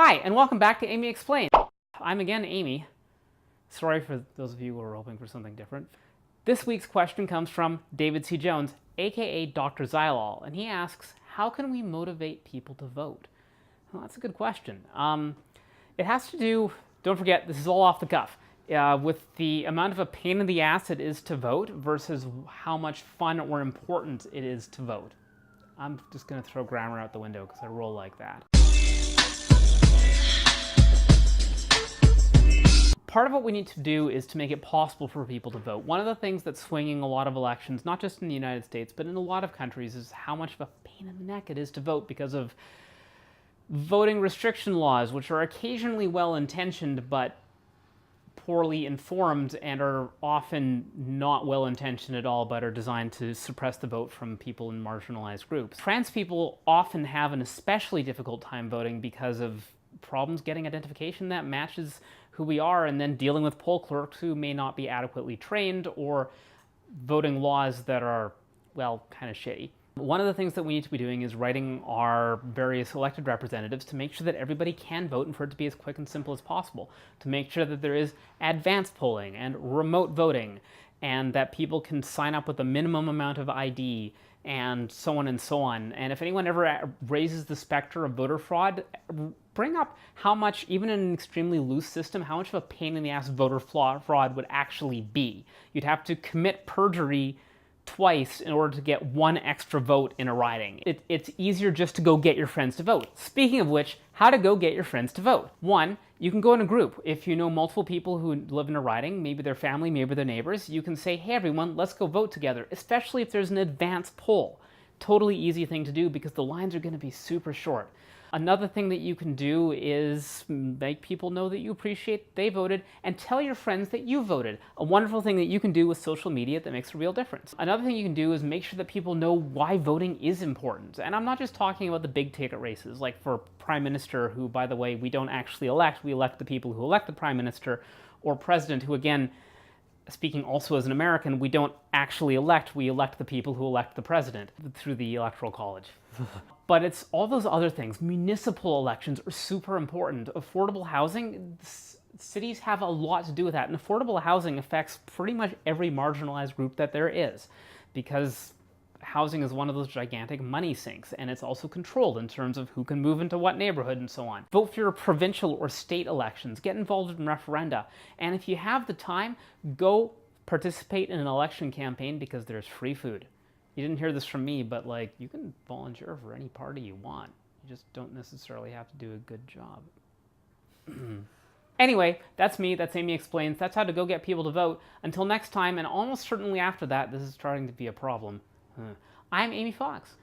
Hi, and welcome back to Amy Explains. I'm again Amy. Sorry for those of you who are hoping for something different. This week's question comes from David C. Jones, aka Dr. Xylol, and he asks, how can we motivate people to vote? Well, that's a good question. It has to do, don't forget, this is all off the cuff, with the amount of a pain in the ass it is to vote versus how much fun or important it is to vote. I'm just going to throw grammar out the window because I roll like that. Part of what we need to do is to make it possible for people to vote. One of the things that's swinging a lot of elections, not just in the United States, but in a lot of countries, is how much of a pain in the neck it is to vote because of voting restriction laws, which are occasionally well-intentioned but poorly informed and are often not well-intentioned at all, but are designed to suppress the vote from people in marginalized groups. Trans people often have an especially difficult time voting because of problems getting identification that matches who we are, and then dealing with poll clerks who may not be adequately trained, or voting laws that are, well, kind of shitty. One of the things that we need to be doing is writing our various elected representatives to make sure that everybody can vote and for it to be as quick and simple as possible. To make sure that there is advanced polling and remote voting, and that people can sign up with a minimum amount of ID, and so on and so on. And if anyone ever raises the specter of voter fraud, bring up how much, even in an extremely loose system, how much of a pain in the ass voter fraud would actually be. You'd have to commit perjury twice in order to get one extra vote in a riding. It's easier just to go get your friends to vote. Speaking of which, how to go get your friends to vote. One, you can go in a group. If you know multiple people who live in a riding, maybe their family, maybe their neighbors, you can say, hey everyone, let's go vote together, especially if there's an advanced poll. Totally easy thing to do because the lines are going to be super short. Another thing that you can do is make people know that you appreciate they voted, and tell your friends that you voted. A wonderful thing that you can do with social media that makes a real difference. Another thing you can do is make sure that people know why voting is important. And I'm not just talking about the big ticket races, like for Prime Minister, who, by the way, we don't actually elect. We elect the people who elect the Prime Minister, or President, who, again, speaking also as an American, we don't actually elect. We elect the people who elect the president through the Electoral College. But it's all those other things. Municipal elections are super important. Affordable housing, cities have a lot to do with that. And affordable housing affects pretty much every marginalized group that there is, because housing is one of those gigantic money sinks, and it's also controlled in terms of who can move into what neighborhood and so on. Vote for your provincial or state elections. Get involved in referenda. And if you have the time, go participate in an election campaign because there's free food. You didn't hear this from me, but like, you can volunteer for any party you want. You just don't necessarily have to do a good job. Anyway, that's me. That's Amy Explains. That's how to go get people to vote. Until next time, and almost certainly after that, this is starting to be a problem. I'm Amy Fox.